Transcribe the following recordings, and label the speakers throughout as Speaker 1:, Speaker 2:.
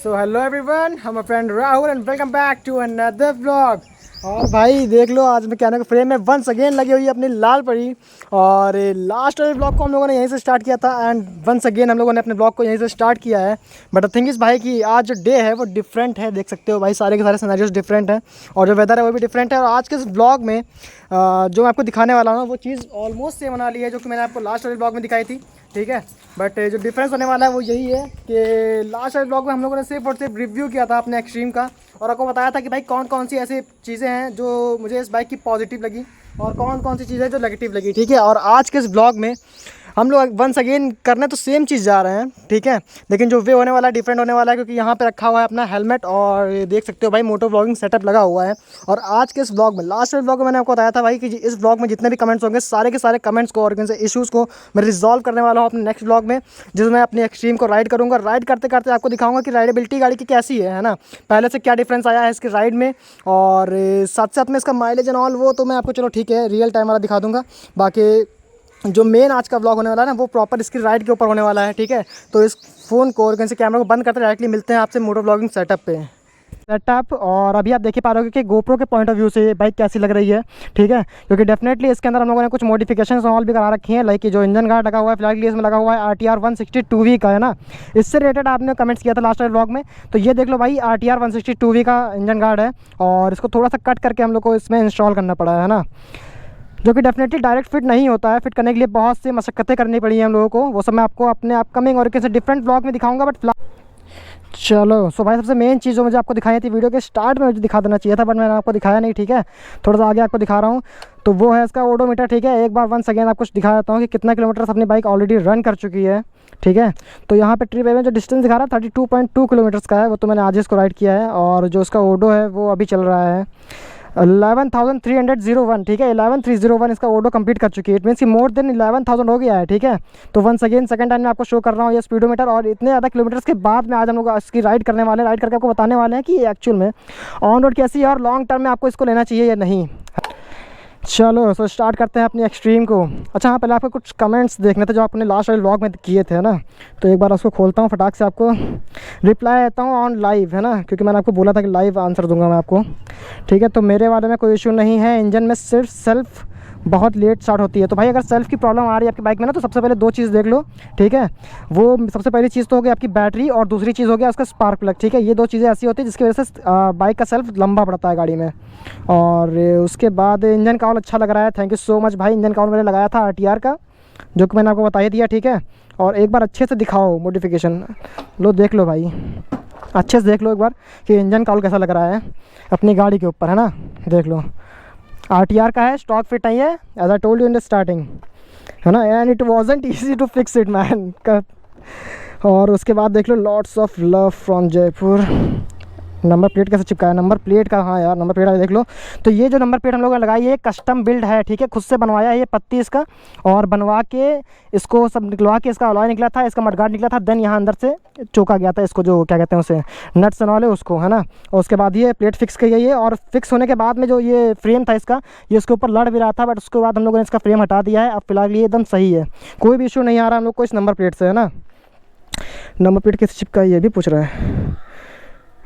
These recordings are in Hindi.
Speaker 1: सो हेलो एवरीवन, हम friend Rahul and welcome back to another vlog. और भाई देख लो, आज मैं कहने का फ्रेम में वंस अगेन लगी हुई है अपनी लाल परी। और लास्ट वाले ब्लॉग को हम लोगों ने यहीं से स्टार्ट किया था एंड वंस अगेन हम लोगों ने अपने ब्लॉग को यहीं से स्टार्ट किया है। बट द थिंग इज़ भाई कि आज जो डे है वो डिफरेंट है, देख सकते हो भाई, सारे के सारे सिनेरियोज डिफरेंट हैं और जो वेदर है वो भी डिफरेंट है। और आज के इस ब्लॉग में जो मैं आपको दिखाने वाला हूँ वो चीज़ ऑलमोस्ट सेम बना ली है जो कि मैंने आपको लास्ट वाले ब्लॉग में दिखाई थी, ठीक है। बट जो डिफरेंस होने वाला है वो यही है कि लास्ट वाले ब्लॉग में हम लोगों ने सिर्फ और सिर्फ रिव्यू किया था अपने एक्सट्रीम का और आपको बताया था कि भाई कौन कौन सी ऐसी चीज़ें हैं जो मुझे इस बाइक की पॉजिटिव लगी और कौन कौन सी चीज़ें जो नेगेटिव लगी, ठीक है। और आज के इस ब्लॉग में हम लोग वंस अगेन करने तो सेम चीज़ जा रहे हैं, ठीक है, लेकिन जो वे होने वाला है डिफरेंट होने वाला है क्योंकि यहाँ पे रखा हुआ है अपना हेलमेट और देख सकते हो भाई मोटो ब्लॉगिंग सेटअप लगा हुआ है। और आज के इस ब्लॉग में, लास्ट वाले ब्लॉग में मैंने आपको बताया था भाई कि इस ब्लॉग में जितने भी कमेंट्स होंगे सारे के सारे कमेंट्स को और इशूज़ को मैं रिजॉल्व करने वाला हूँ अपने नेक्स्ट ब्लॉग में, जिसमें मैं अपनी एक्सट्रीम को राइड करूँगा। राइड करते करते आपको दिखाऊंगा कि राइडेबिलिटी गाड़ी की कैसी है ना, पहले से क्या डिफरेंस आया है इसकी राइड में, और साथ साथ में इसका माइलेज एंड ऑल वो तो मैं आपको चलो ठीक है रियल टाइम वाला दिखा दूँगा। बाकी जो मेन आज का ब्लॉग होने वाला है ना वो प्रॉपर इसकी राइड के ऊपर होने वाला है, ठीक है। तो इस फ़ोन को और कैसे कैमरा को बंद करते डायरेक्टली मिलते हैं आपसे मोटो ब्लॉगिंग सेटअप। और अभी आप देख ही पा रहे हो कि गोप्रो के पॉइंट ऑफ व्यू से ये बाइक कैसी लग रही है, ठीक है, क्योंकि डेफिनेटली इसके अंदर हम लोगों ने कुछ मॉडिफिकेशन ऑल भी करा रखी हैं। लाइक जो इंजन गार्ड लगा हुआ है फिलहाल के लिए इसमें लगा हुआ है RTR 160 का है ना, इससे रिलेटेड आपने कमेंट्स किया था लास्ट वाले ब्लॉग में। तो ये देख लो भाई RTR 160 का इंजन गार्ड है और इसको थोड़ा सा कट करके हम लोग को इसमें इंस्टॉल करना पड़ा है ना, जो कि डेफिनेटली डायरेक्ट फिट नहीं होता है। फिट करने के लिए बहुत सी मशक्क़तें करनी पड़ी हैं हम लोगों को, वो सब मैं आपको अपने अपकमिंग और किसी डिफरेंट ब्लॉग में दिखाऊंगा। बट चलो सो भाई सबसे मेन चीज़ जो मुझे आपको दिखाई थी वीडियो के स्टार्ट में मुझे दिखा देना चाहिए था बट मैंने आपको दिखाया नहीं, ठीक है। थोड़ा सा आगे आपको दिखा रहा हूँ, तो वो है इसका ओडोमीटर, ठीक है। एक बार वंस अगेन आपको दिखा देता हूँ कि कितना किलोमीटर अपनी बाइक ऑलरेडी रन कर चुकी है, ठीक है। तो यहाँ पे ट्रिप में जो डिस्टेंस दिखा रहा है 32.2 किलोमीटर्स का है, वो तो मैंने आज इसको राइड किया है। और जो इसका ओडो है वो अभी चल रहा है 11,301, ठीक है। 11,301 इसका ओडो कंप्लीट कर चुकी है। इट मीन्स कि मोर देन 11,000 हो गया है, ठीक है। तो वंस अगेन सेकंड टाइम मैं आपको शो कर रहा हूँ ये स्पीडोमीटर। और इतने ज़्यादा किलोमीटर्स के बाद में आज हम लोग इसकी राइड करने वाले हैं, राइड करके आपको बताने वाले हैं कि एक्चुअल में ऑन रोड कैसी है और लॉन्ग टर्म में आपको इसको लेना चाहिए या नहीं। चलो सो स्टार्ट करते हैं अपनी एक्सट्रीम को। अच्छा हाँ, पहले आपको कुछ कमेंट्स देखने थे जो आपने लास्ट वाले व्लॉग में किए थे ना, तो एक बार उसको खोलता हूँ फटाक से, आपको रिप्लाई देता हूँ ऑन लाइव, है ना, क्योंकि मैंने आपको बोला था कि लाइव आंसर दूंगा मैं आपको, ठीक है। तो मेरे वाले में कोई इशू नहीं है, इंजन में सिर्फ सेल्फ बहुत लेट स्टार्ट होती है। तो भाई अगर सेल्फ की प्रॉब्लम आ रही है आपकी बाइक में ना, तो सबसे पहले दो चीज़ देख लो, ठीक है। वो सबसे पहली चीज़ तो हो गई आपकी बैटरी और दूसरी चीज़ हो गया उसका स्पार्क प्लग, ठीक है। ये दो चीज़ें ऐसी होती है जिसकी वजह से बाइक का सेल्फ लंबा पड़ता है गाड़ी में। और उसके बाद इंजन काउल अच्छा लग रहा है, थैंक यू सो मच भाई। इंजन काउल मैंने लगाया था RTR का, जो कि मैंने आपको बता ही दिया, ठीक है। और एक बार अच्छे से दिखाओ मॉडिफिकेशन, लो देख लो भाई, अच्छे से देख लो एक बार कि इंजन काउल कैसा लग रहा है अपनी गाड़ी के ऊपर, है ना। देख लो RTR का है, स्टॉक फिट नहीं है, as I told you in the starting, है ना। And it wasn't easy to fix it man. और उसके बाद देख लो lots of love from Jaipur. Number plate कैसे चिपका है, नंबर प्लेट का, हाँ यार नंबर प्लेट देख लो। तो ये जो नंबर प्लेट हम लोगों ने लगाई है कस्टम बिल्ड है, ठीक है, खुद से बनवाया है ये पत्ती इसका, और बनवा के इसको सब निकलवा के इसका अलॉय निकला था, इसका मडगार्ड निकला था, देन यहाँ अंदर से चोका गया था इसको, जो क्या कहते हैं उसे, नट्स वाले उसको, है ना। और उसके बाद ये प्लेट फिक्स की गई है और फिक्स होने के बाद में जो ये फ्रेम था इसका, ये उसके ऊपर लड़ भी रहा था, बट उसके बाद हम लोगों ने इसका फ्रेम हटा दिया है। अब फिलहाल ये एकदम सही है, कोई भी इशू नहीं आ रहा हम लोग को इस नंबर प्लेट से, है ना। नंबर प्लेट कैसे चिपका ये भी पूछ रहा है।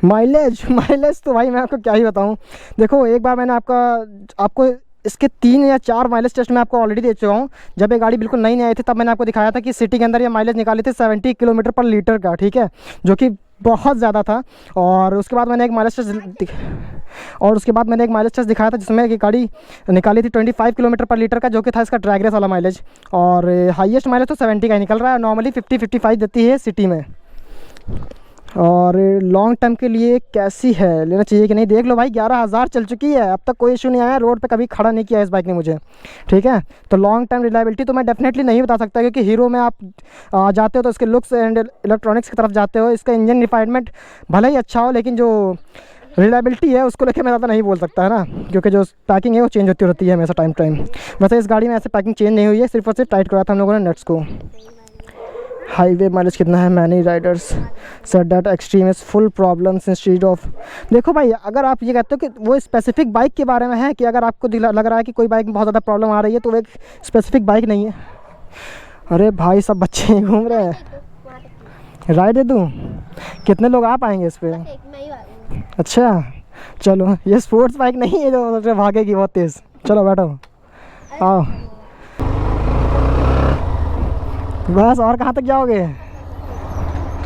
Speaker 1: माइलेज तो भाई मैं आपको क्या ही बताऊं। देखो एक बार मैंने आपको इसके 3 या 4 माइलेज टेस्ट में आपको ऑलरेडी दे चुका हूँ। जब ये गाड़ी बिल्कुल नई आई थी तब मैंने आपको दिखाया था कि सिटी के अंदर ये माइलेज निकाली थी 70 किलोमीटर पर लीटर का, ठीक है, जो कि बहुत ज़्यादा था। और उसके बाद मैंने एक माइलेज टेस्ट दिखाया था जिसमें कि गाड़ी निकाली थी 25 किलोमीटर पर लीटर का, जो कि था इसका ड्रैग रेस वाला माइलेज। और हाईएस्ट माइलेज तो 70 का ही निकल रहा है, नॉर्मली 50-55 देती है सिटी में। और लॉन्ग टर्म के लिए कैसी है, लेना चाहिए कि नहीं, देख लो भाई 11,000 चल चुकी है, अब तक कोई इशू नहीं आया, रोड पे कभी खड़ा नहीं किया इस बाइक ने मुझे, ठीक है। तो लॉन्ग टर्म रिलायबिलिटी तो मैं डेफिनेटली नहीं बता सकता, क्योंकि हीरो में आप जाते हो तो इसके लुक्स एंड इलेक्ट्रॉनिक्स की तरफ जाते हो, इसका इंजन रिफाइनमेंट भले ही अच्छा हो, लेकिन जो रिलायबिलिटी है उसको लेकर मैं ज़्यादा नहीं बोल सकता, है ना, क्योंकि जो पैकिंग है वो चेंज होती रहती है हमेशा टाइम। वैसे इस गाड़ी में ऐसे पैकिंग चेंज नहीं हुई है, सिर्फ और सिर्फ टाइट कराया था हम लोगों ने नट्स को। हाईवे माइलेज कितना है, many Riders said that extreme is full problems instead of. देखो भाई अगर आप ये कहते हो कि वो स्पेसिफिक बाइक के बारे में है, कि अगर आपको लग रहा है कि कोई बाइक में बहुत ज़्यादा प्रॉब्लम आ रही है, तो वो एक स्पेसिफिक बाइक नहीं है। अरे भाई सब बच्चे ही घूम रहे हैं, राइड दे दूँ? कितने लोग आ पाएंगे इस पे?
Speaker 2: एक मैं ही भागूंगी।
Speaker 1: अच्छा चलो, ये स्पोर्ट्स बाइक नहीं है जो भागेगी बहुत तेज़। चलो बैठो, आओ। बस, और कहाँ तक जाओगे?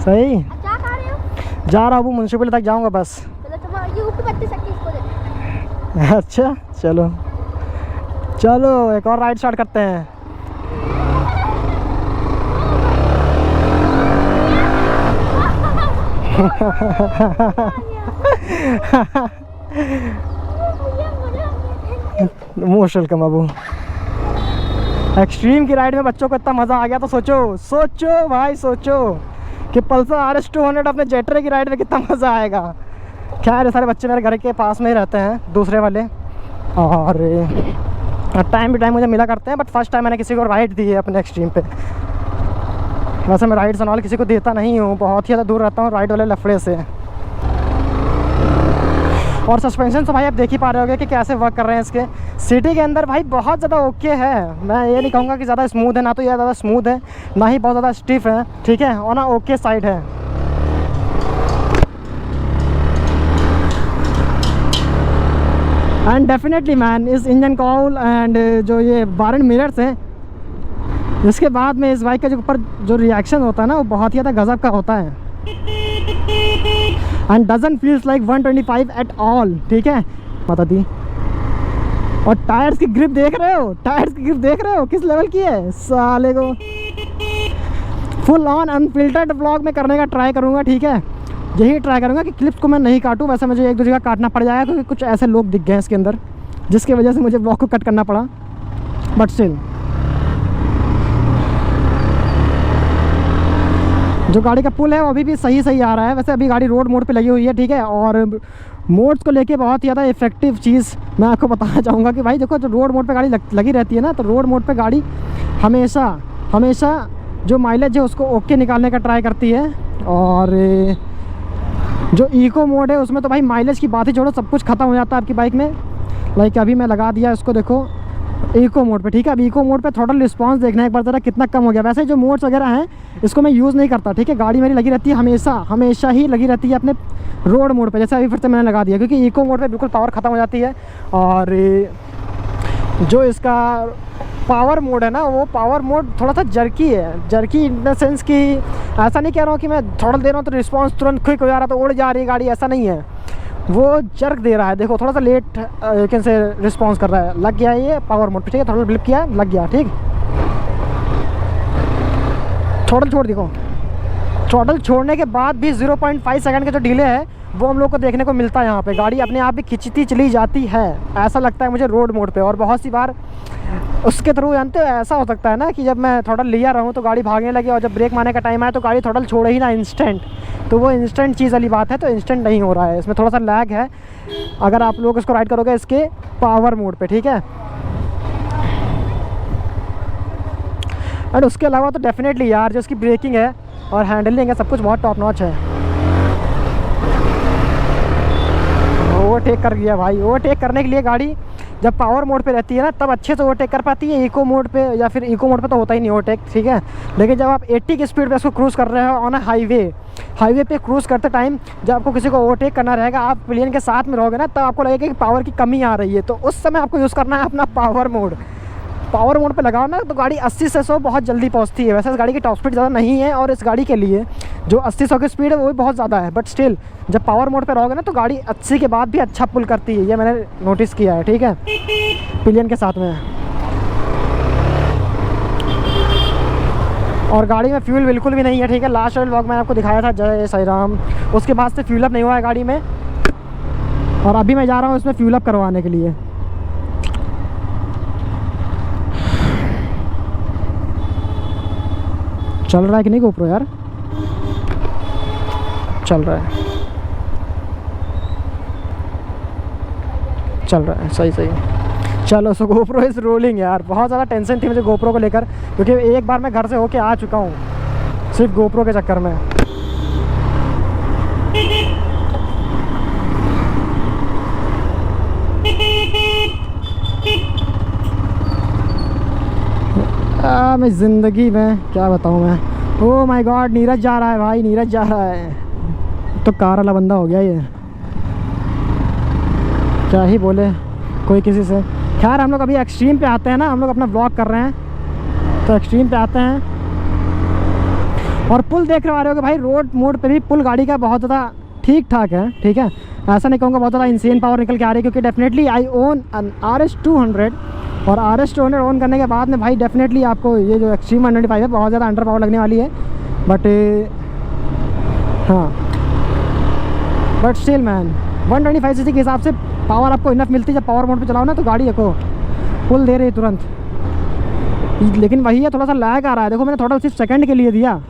Speaker 1: सही।
Speaker 2: अब क्या खा रहे हो?
Speaker 1: जा रहा हूँ, म्यूनसिपल तक जाऊँगा बस।
Speaker 2: चलो तुम ये ऊपर 32 इसको दे।
Speaker 1: अच्छा चलो चलो, एक और राइड स्टार्ट करते हैं। मोस्ट वेलकम बाबू। एक्सट्रीम की राइड में बच्चों को इतना मज़ा आ गया तो सोचो भाई, सोचो कि पल्सर RS 200 अपने जेटरे की राइड में कितना मज़ा आएगा। खैर ये सारे बच्चे मेरे घर के पास में ही रहते हैं, दूसरे वाले, और टाइम भी टाइम मुझे मिला करते हैं, बट फर्स्ट टाइम मैंने किसी को राइड दी है अपने एक्सट्रीम पे। वैसे मैं राइड सनॉल किसी को देता नहीं हूँ, बहुत ही ज़्यादा दूर रहता हूँ राइड वाले लफड़े से। और सस्पेंशन तो भाई आप देख ही पा रहे होगे कि कैसे वर्क कर रहे हैं इसके। सिटी के अंदर भाई बहुत ज़्यादा ओके है, मैं ये नहीं कहूँगा कि ज़्यादा स्मूथ है, ना तो ये ज़्यादा स्मूथ है ना ही बहुत ज़्यादा स्टिफ है, ठीक है, और ना ओके साइड है। एंड डेफिनेटली मैन, इस इंजन कॉल एंड जो ये बारन मिरर्स हैं, इसके बाद में इस बाइक के जो ऊपर जो रिएक्शन होता है ना, वो बहुत ही ज़्यादा गजब का होता है। And doesn't feels like 125 at all, ठीक है, बता दी। और टायर्स की ग्रिप देख रहे हो, टायर्स की ग्रिप देख रहे हो किस लेवल की है साले को। फुल ऑन अनफिल्टर्ड व्लॉग में करने का ट्राई करूँगा, ठीक है, यही ट्राई करूँगा कि क्लिप्स को मैं नहीं काटूँ। वैसे मुझे एक दो जगह काटना पड़ जाएगा क्योंकि कुछ ऐसे लोग दिख गए इसके अंदर, जिसकी वजह से मुझे व्लॉग को कट करना पड़ा, बट स्टिल जो गाड़ी का पुल है वो अभी भी सही आ रहा है। वैसे अभी गाड़ी रोड मोड पे लगी हुई है, ठीक है, और मोड्स को लेके बहुत ज़्यादा इफेक्टिव चीज़ मैं आपको बताना चाहूँगा कि भाई देखो, जो रोड मोड पे गाड़ी लगी रहती है ना, तो रोड मोड पे गाड़ी हमेशा जो माइलेज है उसको ओके निकालने का ट्राई करती है। और जो इको मोड है उसमें तो भाई माइलेज की बात ही छोड़ो, सब कुछ ख़त्म हो जाता है आपकी बाइक में। लाइक अभी मैं लगा दिया इसको, देखो इको मोड पे, ठीक है। अब इको मोड पे थोड़ा रिस्पांस देखना एक बार ज़रा कितना कम हो गया। वैसे जो मोड्स वगैरह हैं इसको मैं यूज़ नहीं करता, ठीक है, गाड़ी मेरी लगी रहती है हमेशा ही लगी रहती है अपने रोड मोड पे। जैसे अभी फिर से मैंने लगा दिया क्योंकि इको मोड पे बिल्कुल पावर ख़त्म हो जाती है। और जो इसका पावर मोड है ना, वो पावर मोड थोड़ा सा जर्की इन द सेंस कि ऐसा नहीं कह रहा हूँ कि मैं थोड़ा दे रहा हूँ तो रिस्पांस तुरंत क्विक हो जा रहा तो उड़ जा रही है गाड़ी, ऐसा नहीं है। वो जर्क दे रहा है, देखो थोड़ा सा लेट कैसे रिस्पांस कर रहा है। लग गया है ये पावर मोड पे, ठीक है, थोड़ा ब्लिप किया, लग गया, ठीक। थ्रॉटल छोड़, देखो थ्रॉटल छोड़ने के बाद भी 0.5 सेकंड का जो डिले है वो हम लोग को देखने को मिलता है यहाँ पे। गाड़ी अपने आप भी खिंचती चली जाती है, ऐसा लगता है मुझे रोड मोड पे। और बहुत सी बार उसके थ्रू जानते हो ऐसा हो सकता है ना कि जब मैं थ्रॉटल लिया रहूँ तो गाड़ी भागने लगी और जब ब्रेक मारने का टाइम आया तो गाड़ी थ्रॉटल छोड़े ही ना इंस्टेंट, तो वो इंस्टेंट चीज़ वाली बात है। तो इंस्टेंट नहीं हो रहा है, इसमें थोड़ा सा लैग है अगर आप लोग इसको राइड करोगे इसके पावर मोड पे, ठीक है। एंड उसके अलावा तो डेफिनेटली यार जो इसकी ब्रेकिंग है और हैंडलिंग है, सब कुछ बहुत टॉप नॉच है। ओवरटेक कर लिया भाई। ओवरटेक करने के लिए गाड़ी जब पावर मोड पे रहती है ना तब अच्छे से ओवरटेक कर पाती है। इको मोड पे या फिर इको मोड पे तो होता ही नहीं ओवरटेक, ठीक है। लेकिन जब आप 80 की स्पीड पे इसको क्रूज़ कर रहे हो ऑन अ हाईवे पे क्रूज़ करते टाइम जब आपको किसी को ओवरटेक करना रहेगा, आप पिलियन के साथ में रहोगे ना, तब आपको लगेगा कि पावर की कमी आ रही है, तो उस समय आपको यूज़ करना है अपना पावर मोड पे लगाओ ना, तो गाड़ी 80 से 100 बहुत जल्दी पहुंचती है। वैसे इस गाड़ी की टॉप स्पीड ज़्यादा नहीं है और इस गाड़ी के लिए जो 80-100 की स्पीड है वो भी बहुत ज़्यादा है, बट स्टिल जब पावर मोड पे रहोगे ना तो गाड़ी 80 के बाद भी अच्छा पुल करती है, ये मैंने नोटिस किया है, ठीक है, पिलियन के साथ में। और गाड़ी में फ्यूल बिल्कुल भी नहीं है, ठीक है। लास्ट वाले व्लॉग मैंने आपको दिखाया था, जय साई राम, उसके बाद से फ्यूल अप नहीं हुआ है गाड़ी में। और अभी मैं जा रहा हूँ इसमें फ्यूल अप करवाने के लिए। चल रहा है कि नहीं गोप्रो यार? चल रहा है, चल रहा है, सही। चलो सो गोप्रो इज़ रोलिंग यार। बहुत ज़्यादा टेंशन थी मुझे गोप्रो को लेकर, क्योंकि एक बार मैं घर से होके आ चुका हूँ सिर्फ गोप्रो के चक्कर में। मैं ज़िंदगी में क्या बताऊँ, मैं ओह माय गॉड, नीरज जा रहा है भाई, नीरज जा रहा है। तो कार वाला बंदा हो गया ये, क्या ही बोले कोई किसी से। खैर हम लोग अभी एक्सट्रीम पे आते हैं ना, हम लोग अपना ब्लॉग कर रहे हैं तो एक्सट्रीम पे आते हैं। और पुल देख रहे हो कि भाई रोड मोड पे भी पुल गाड़ी का बहुत ज़्यादा ठीक ठाक है, ठीक है। ऐसा नहीं कहूँगा बहुत ज़्यादा इंसेन पावर निकल के आ रही है, क्योंकि डेफिनेटली आई ओन RS 200 और RS 200 ऑन करने के बाद में भाई डेफिनेटली आपको ये जो एक्सट्रीम 125 है बहुत ज़्यादा अंडर पावर लगने वाली है। बट हाँ, बट स्टिल मैन 125 cc के हिसाब से पावर आपको इनफ मिलती है। जब पावर मोड पे चलाओ ना तो गाड़ी देखो पुल दे रही है तुरंत। लेकिन वही है, थोड़ा सा लैग आ रहा है। देखो मैंने थोड़ा सिर्फ सेकंड के लिए दिया,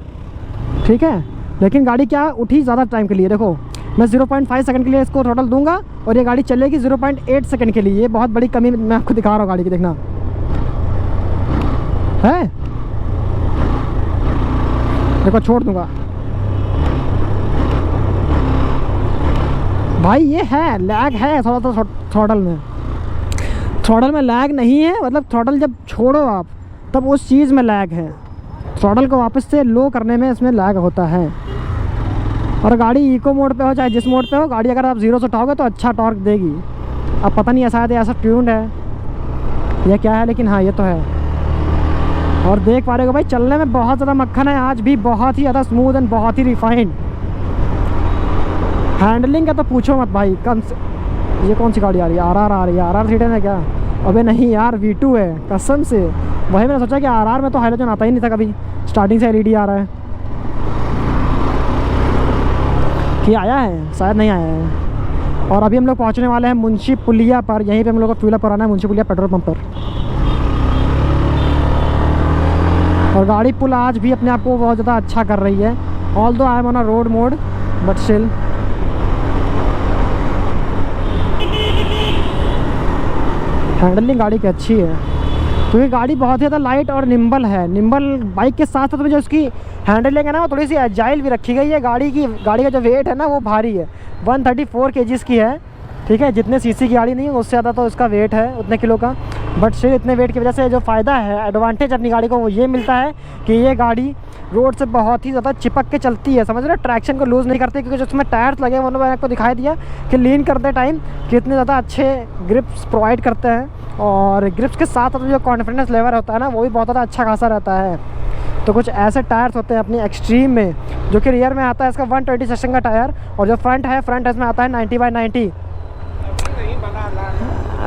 Speaker 1: ठीक है, लेकिन गाड़ी क्या उठी ज़्यादा टाइम के लिए। देखो मैं 0.5 सेकंड के लिए इसको थ्रॉटल दूंगा और ये गाड़ी चलेगी 0.8 सेकंड के लिए। ये बहुत बड़ी कमी मैं आपको दिखा रहा हूँ गाड़ी की, देखना है। देखो छोड़ दूंगा भाई, ये है लैग है थोड़ा सा थ्रॉटल में लैग नहीं है। मतलब थ्रॉटल जब छोड़ो आप तब उस चीज़ में लैग है। थ्रॉटल को वापस से लो करने में इसमें लैग होता है। और गाड़ी इको मोड पे हो चाहे जिस मोड पे हो, गाड़ी अगर आप 0 से उठाओगे तो अच्छा टॉर्क देगी। अब पता नहीं ऐसा है ऐसा ट्यून्ड है या क्या है, लेकिन हाँ ये तो है। और देख पा रहे हो भाई चलने में बहुत ज़्यादा मक्खन है आज भी, बहुत ही ज़्यादा स्मूथ एंड बहुत ही रिफाइंड। हैंडलिंग का तो पूछो मत भाई। कम से ये कौन सी गाड़ी आ रही है? RR आ रही है। RR सीटें है क्या? अबे नहीं यार, V2 है कसम से। वही मैंने सोचा कि RR में तो हाइलोजन आता ही नहीं था कभी, स्टार्टिंग से LED आ रहा है कि आया है, शायद नहीं आया है। और अभी हम लोग पहुंचने वाले हैं मुंशी पुलिया पर। यहीं पे हम लोग को फ्यूल अप कराना है मुंशी पुलिया पेट्रोल पंप पर। और गाड़ी पुल आज भी अपने आप को बहुत ज़्यादा अच्छा कर रही है। Although I am on a road mode but still. Handling गाड़ी की अच्छी है क्योंकि गाड़ी बहुत ही ज़्यादा लाइट और निम्बल है। निम्बल बाइक के साथ साथ में जो उसकी हैंडलिंग है ना वो थोड़ी सी एजाइल भी रखी गई है। गाड़ी का जो वेट है ना वो भारी है, 134 kgs की है, ठीक है। जितने सीसी की गाड़ी नहीं है उससे ज़्यादा तो इसका वेट है उतने किलो का। बट सिर्फ इतने वेट की वजह से जो फ़ायदा है, एडवांटेज अपनी गाड़ी को वो ये मिलता है कि ये गाड़ी रोड से बहुत ही ज़्यादा चिपक के चलती है, समझ रहे हो। ट्रैक्शन को लूज़ नहीं करती क्योंकि जो उसमें टायर्स लगे हैं वो मैंने आपको दिखाई दिया कि लीन करते टाइम कितने ज़्यादा अच्छे ग्रिप्स प्रोवाइड करते हैं। और ग्रिप्स के साथ साथ जो कॉन्फिडेंस लेवल होता है ना वो भी बहुत ज़्यादा अच्छा खासा रहता है। तो कुछ ऐसे टायर्स होते हैं अपनी एक्सट्रीम में, जो कि रियर में आता है इसका 120 सेक्शन का टायर, और जो फ्रंट इसमें आता है 90/90।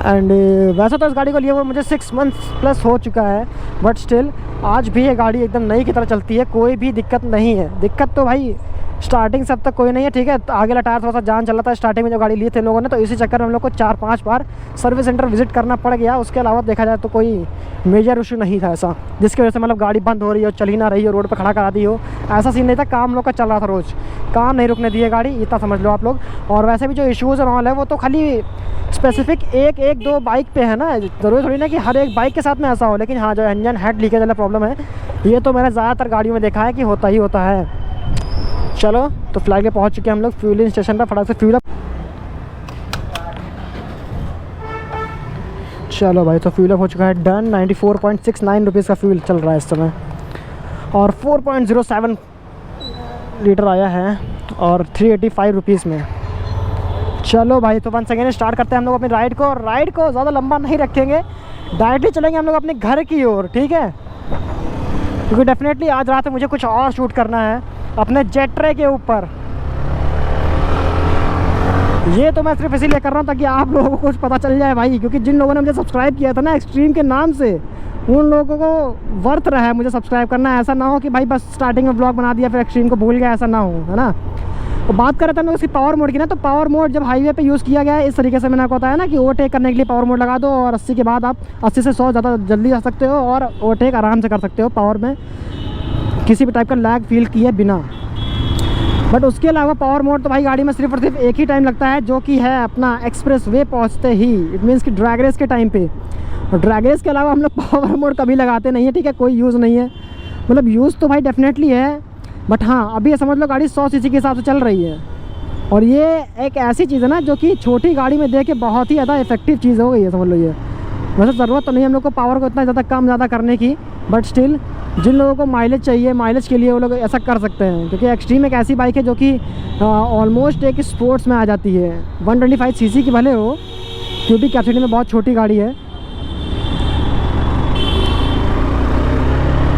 Speaker 1: एंड वैसे तो इस गाड़ी को लिए हुए मुझे 6 मंथ्स प्लस हो चुका है, बट स्टिल आज भी ये गाड़ी एकदम नई की तरह चलती है, कोई भी दिक्कत नहीं है। दिक्कत तो भाई स्टार्टिंग से अब तक कोई नहीं है, ठीक है। आगे वाला टायर थोड़ा सा जान चल रहा था स्टार्टिंग में जब गाड़ी लिए थे लोगों ने, तो इसी चक्कर में हम लोग को 4-5 बार सर्विस सेंटर विजिट करना पड़ गया। उसके अलावा देखा जाए तो कोई मेजर इशू नहीं था ऐसा जिसकी वजह से मतलब गाड़ी बंद हो रही हो, चल ही ना रही हो, रोड पर खड़ा करा दी हो, ऐसा सीन नहीं था। काम लोग का चल रहा था, रोज़ काम नहीं रुकने दिए गाड़ी, इतना समझ लो आप लोग। और वैसे भी जो इशूज़ और ऑल है वो तो खाली स्पेसिफिक एक दो बाइक पे है ना, ज़रूरी थोड़ी ना कि हर एक बाइक के साथ में ऐसा हो। लेकिन हाँ, जो इंजन हेड लीकेज वाला प्रॉब्लम है ये तो मैंने ज़्यादातर गाड़ियों में देखा है कि होता ही होता है। चलो तो फ्लाइट पे पहुंच चुके हैं हम लोग फ्यूलिंग स्टेशन पर, फटाक से फ्यूल अप। चलो भाई, तो फ्यूल अप हो चुका है डन। 94.69 रुपीज़ का फ्यूल चल रहा है इस समय, और 4.07 लीटर आया है, और 385 रुपीज़ में। चलो भाई, तो वन सेकेंड स्टार्ट करते हैं हम लोग अपनी राइड को। राइड को ज़्यादा लंबा नहीं रखेंगे, डायरेक्टली चलेंगे हम लोग अपने घर की ओर, ठीक है। क्योंकि डेफिनेटली आज रात में मुझे कुछ और शूट करना है अपने जेट ट्रे के ऊपर। ये तो मैं सिर्फ इसीलिए कर रहा हूँ ताकि आप लोगों को कुछ पता चल जाए भाई, क्योंकि जिन लोगों ने मुझे सब्सक्राइब किया था ना एक्सट्रीम के नाम से, उन लोगों को वर्थ रहा है मुझे सब्सक्राइब करना। ऐसा ना हो कि भाई बस स्टार्टिंग में ब्लॉग बना दिया फिर एक्सट्रीम को भूल गया, ऐसा ना हो, है ना। तो बात कर रहे थे हम लोग इसकी पावर मोड की ना, तो पावर मोड जब हाईवे पे यूज़ किया गया है इस तरीके से मैंने आपको बताया ना कि ओवरटेक करने के लिए पावर मोड लगा दो, और 80 के बाद आप 80 से 100 ज़्यादा जल्दी जा सकते हो और ओवरटेक आराम से कर सकते हो पावर में, किसी भी टाइप का लैग फील किए बिना। बट उसके अलावा पावर मोड तो भाई गाड़ी में सिर्फ और सिर्फ एक ही टाइम लगता है, जो कि है अपना एक्सप्रेस वे पहुँचते ही। इट मीन्स कि ड्रैग रेस के टाइम पे। और ड्रैग रेस के अलावा हम लोग पावर मोड कभी लगाते नहीं है, ठीक है, कोई यूज़ नहीं है। मतलब यूज़ तो भाई डेफिनेटली है, बट हाँ अभी ये समझ लो गाड़ी 100 सीसी के हिसाब से चल रही है। और ये एक ऐसी चीज़ है ना जो कि छोटी गाड़ी में देख के बहुत ही ज़्यादा इफेक्टिव चीज़ हो गई है, समझ लो ये। वैसे ज़रूरत तो नहीं हम लोग को पावर को इतना ज़्यादा कम ज़्यादा करने की, बट स्टिल जिन लोगों को माइलेज चाहिए, माइलेज के लिए वो लोग ऐसा कर सकते हैं, क्योंकि एक्सट्रीम एक ऐसी बाइक है जो कि ऑलमोस्ट एक स्पोर्ट्स में आ जाती है। 125 सीसी की भले हो, क्यूबिक कैपेसिटी में बहुत छोटी गाड़ी है,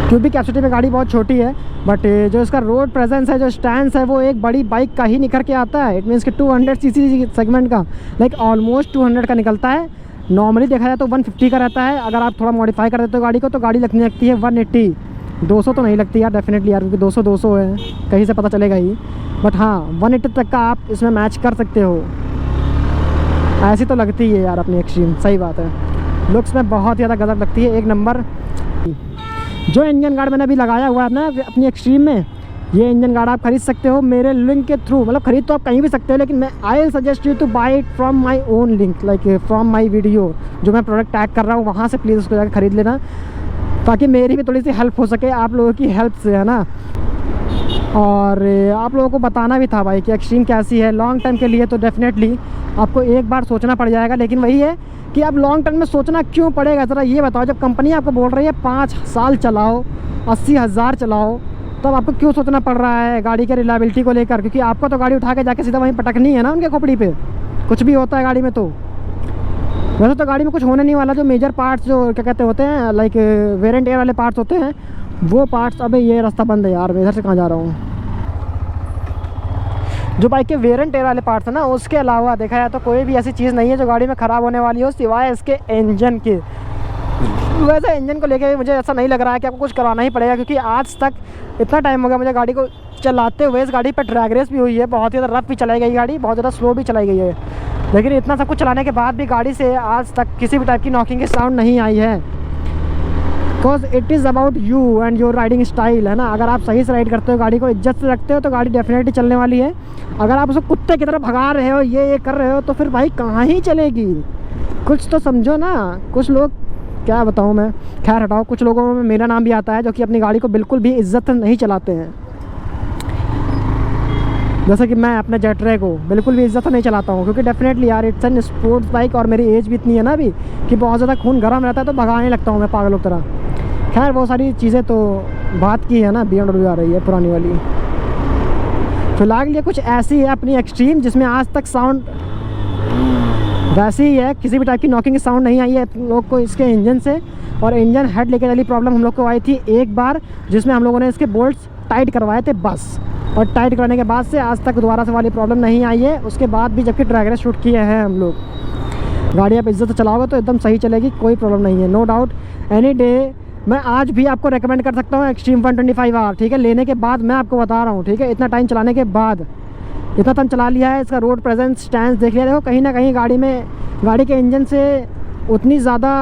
Speaker 1: क्यूबिक कैपेसिटी में गाड़ी बहुत छोटी है, बट जो इसका रोड प्रेजेंस है, जो स्टैंड है, वो एक बड़ी बाइक का ही निकल के आता है। इट मीन्स कि 200 सीसी सेगमेंट का, लाइक ऑलमोस्ट 200 का निकलता है। नॉर्मली देखा जाए तो 150 का रहता है। अगर आप थोड़ा मॉडिफाई कर देते हो गाड़ी को तो गाड़ी लगने लगती है 180। 200 तो नहीं लगती यार, डेफिनेटली यार, क्योंकि 200 है, कहीं से पता चलेगा ही। बट हाँ, 180 तक का आप इसमें मैच कर सकते हो। ऐसी तो लगती है यार अपनी एक्सट्रीम, सही बात है। लुक्स में बहुत ज़्यादा गजब लगती है, एक नंबर। जो इंजन गार्ड मैंने अभी लगाया हुआ है ना अपनी एक्सट्रीम में, ये इंजन गार्ड आप खरीद सकते हो मेरे लिंक के थ्रू। मतलब खरीद तो आप कहीं भी सकते हो, लेकिन मैं I will suggest you to buy it from my own link, like from my video. जो मैं प्रोडक्ट टैग कर रहा हूँ वहाँ से प्लीज़ उसको जाकर खरीद लेना, ताकि मेरी भी थोड़ी सी हेल्प हो सके आप लोगों की हेल्प से, है ना। और आप लोगों को बताना भी था भाई कि एक्सट्रीम कैसी है। लॉन्ग टर्म के लिए तो डेफिनेटली आपको एक बार सोचना पड़ जाएगा, लेकिन वही है कि अब लॉन्ग टर्म में सोचना क्यों पड़ेगा, ज़रा ये बताओ। जब कंपनी आपको बोल रही है 5 साल चलाओ, 80,000 चलाओ, तब आपको क्यों सोचना पड़ रहा है गाड़ी के रिलायबिलिटी को लेकर? क्योंकि आपको तो गाड़ी उठा के जाके सीधा वहीं पटकनी है ना उनके खोपड़ी पे। कुछ भी होता है गाड़ी में तो, वैसे तो गाड़ी में कुछ होने नहीं वाला। जो मेजर पार्ट्स जो क्या कहते होते हैं, लाइक वेरिएंट एयर वाले पार्ट्स होते हैं, वो पार्ट्स। अबे ये रास्ता बंद है यार, मैं इधर से कहाँ जा रहा हूँ। जो बाइक के वेरिएंट एयर वाले पार्ट्स हैं ना, उसके अलावा देखा जाए तो कोई भी ऐसी चीज़ नहीं है जो गाड़ी में ख़राब होने वाली हो, सिवाय इसके इंजन के। वैसे इंजन को लेके मुझे ऐसा नहीं लग रहा है कि आपको कुछ करवाना ही पड़ेगा, क्योंकि आज तक इतना टाइम हो गया मुझे गाड़ी को चलाते हुए। इस गाड़ी पर ड्रैग रेस भी हुई है, बहुत ज़्यादा रफ भी चलाई गई गाड़ी, बहुत ज़्यादा स्लो भी चलाई गई है, लेकिन इतना सब कुछ चलाने के बाद भी गाड़ी से आज तक किसी भी टाइप की नॉकिंग की साउंड नहीं आई है। Because it is about you and your riding style, है ना। अगर आप सही से राइड करते हो, गाड़ी को इज्जत से रखते हो, तो गाड़ी डेफिनेटली चलने वाली है। अगर आप उसको कुत्ते की तरह भगा रहे हो, ये कर रहे हो, तो फिर भाई कहाँ ही चलेगी। कुछ तो समझो ना। कुछ लोग, क्या बताऊँ मैं, खैर हटाओ। कुछ लोगों में मेरा नाम भी आता है जो कि अपनी गाड़ी को बिल्कुल भी इज्जत नहीं चलाते हैं। जैसे कि मैं अपने जेट्रे को बिल्कुल भी इज्जत से नहीं चलाता हूँ, क्योंकि डेफिनेटली यार इट्स एन स्पोर्ट्स बाइक, और मेरी एज भी इतनी है ना अभी कि बहुत ज़्यादा खून गर्म रहता है, तो भगाने लगता हूँ मैं पागलों की तरह। खैर वो सारी चीज़ें तो बात की है ना, BMW आ रही है पुरानी वाली। फिलहाल ये कुछ ऐसी है अपनी एक्सट्रीम जिसमें आज तक साउंड वैसे ही है, किसी भी टाइप की नॉकिंग की साउंड नहीं आई है लोग को इसके इंजन से। और इंजन हेड लेके वाली प्रॉब्लम हम लोग को आई थी एक बार, जिसमें हम लोगों ने इसके बोल्ट्स टाइट करवाए थे बस, और टाइट करने के बाद से आज तक दोबारा से वाली प्रॉब्लम नहीं आई है। उसके बाद भी जबकि ड्रैग रेस शूट किए हैं हम लोग, गाड़ी आप इज्जत से चलाओगे तो एकदम सही चलेगी, कोई प्रॉब्लम नहीं है, नो डाउट। एनी डे मैं आज भी आपको रेकमेंड कर सकता हूँ एक्सट्रीम 125R, ठीक है। लेने के बाद मैं आपको बता रहा हूँ, ठीक है। इतना टाइम चलाने के बाद, इतना टाइम चला लिया है, इसका रोड प्रेजेंस स्टैंड देख लिया, देखो कहीं ना कहीं गाड़ी में, गाड़ी के इंजन से उतनी ज़्यादा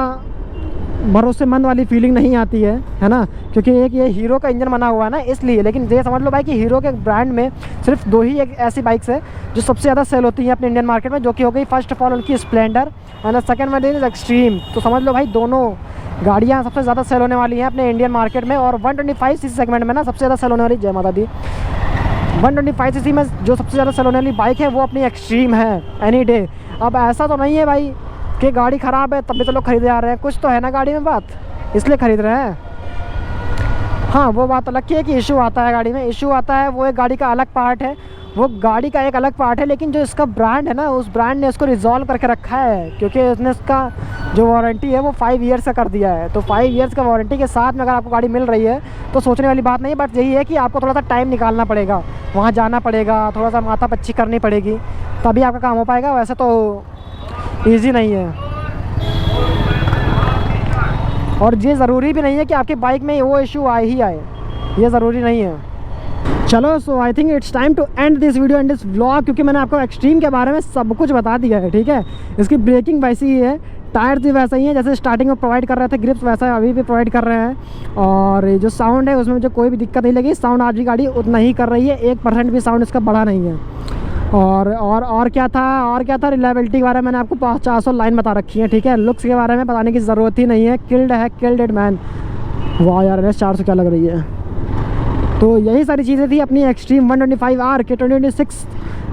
Speaker 1: भरोसेमंद वाली फीलिंग नहीं आती है ना। क्योंकि एक ये हीरो का इंजन बना हुआ है ना, इसलिए। लेकिन ये समझ लो भाई कि हीरो के ब्रांड में सिर्फ 2 ही एक ऐसी बाइक्स है जो सबसे ज़्यादा सेल होती हैं अपने इंडियन मार्केट में, जो कि हो गई फर्स्ट ऑफ ऑल उनकी Splendor and second one is extreme. तो समझ लो भाई दोनों गाड़ियाँ सबसे ज़्यादा सेल होने वाली हैं अपने इंडियन मार्केट में। और 125 सीसी सेगमेंट में ना सबसे ज़्यादा सेल होने वाली, जय माता दी, 125 सीसी में जो सबसे ज़्यादा सेल होने वाली बाइक है वो अपनी एक्सट्रीम है एनी डे। अब ऐसा तो नहीं है भाई कि गाड़ी ख़राब है तब भी तो लोग खरीदे आ रहे हैं, कुछ तो है ना गाड़ी में बात, इसलिए ख़रीद रहे हैं। हाँ वो बात अलग की है कि इशू आता है गाड़ी में, इशू आता है, वो एक गाड़ी का अलग पार्ट है, वो गाड़ी का एक अलग पार्ट है। लेकिन जो इसका ब्रांड है ना, उस ब्रांड ने इसको रिजॉल्व करके रखा है, क्योंकि उसने इसका जो वारंटी है वो 5 ईयर्स का कर दिया है। तो 5 ईयर्स का वारंटी के साथ में अगर आपको गाड़ी मिल रही है तो सोचने वाली बात नहीं। बट यही है कि आपको थोड़ा सा टाइम निकालना पड़ेगा, वहाँ जाना पड़ेगा, थोड़ा सा माथा पच्ची करनी पड़ेगी, तभी आपका काम हो पाएगा। वैसे तो ईजी नहीं है, और ये ज़रूरी भी नहीं है कि आपकी बाइक में वो इशू आए ही आए, ये ज़रूरी नहीं है। चलो so I think it's time to end this video and this vlog, क्योंकि मैंने आपको एक्सट्रीम के बारे में सब कुछ बता दिया है, ठीक है। इसकी ब्रेकिंग वैसी ही है, टायर्स भी वैसा ही है जैसे स्टार्टिंग में प्रोवाइड कर रहे थे, ग्रिप्स वैसा अभी भी प्रोवाइड कर रहे हैं। और जो साउंड है उसमें मुझे कोई भी दिक्कत नहीं लगी, साउंड आज भी गाड़ी उतना ही कर रही है, 1% भी साउंड इसका बढ़ा नहीं है। और क्या था रिलायबिलिटी के बारे में मैंने आपको 400 लाइन बता रखी है, ठीक है। लुक्स के बारे में बताने की ज़रूरत ही नहीं है, किल्ड इट मैन। वाह यार एस 400 क्या लग रही है। तो यही सारी चीज़ें थी अपनी एक्सट्रीम 125R के 2026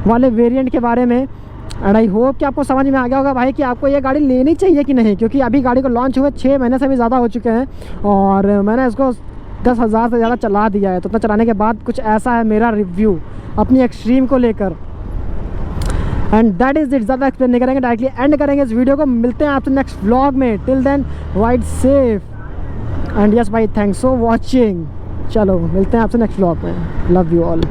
Speaker 1: वाले वेरिएंट के बारे में। एंड आई होप कि आपको समझ में आ गया होगा भाई कि आपको ये गाड़ी लेनी चाहिए कि नहीं, क्योंकि अभी गाड़ी को लॉन्च हुए 6 महीने से भी ज़्यादा हो चुके हैं, और मैंने इसको 10,000 से ज़्यादा चला दिया है। तो उतना चलाने के बाद कुछ ऐसा है मेरा रिव्यू अपनी एक्सट्रीम को लेकर। And that is it. ज़्यादा एक्सप्लेन नहीं करेंगे, डायरेक्टली एंड करेंगे इस वीडियो को। मिलते हैं आपसे नेक्स्ट व्लॉग में। Till then ride safe and yes भाई, थैंक्स फॉर वॉचिंग। चलो मिलते हैं आपसे नेक्स्ट व्लॉग में। Love you all.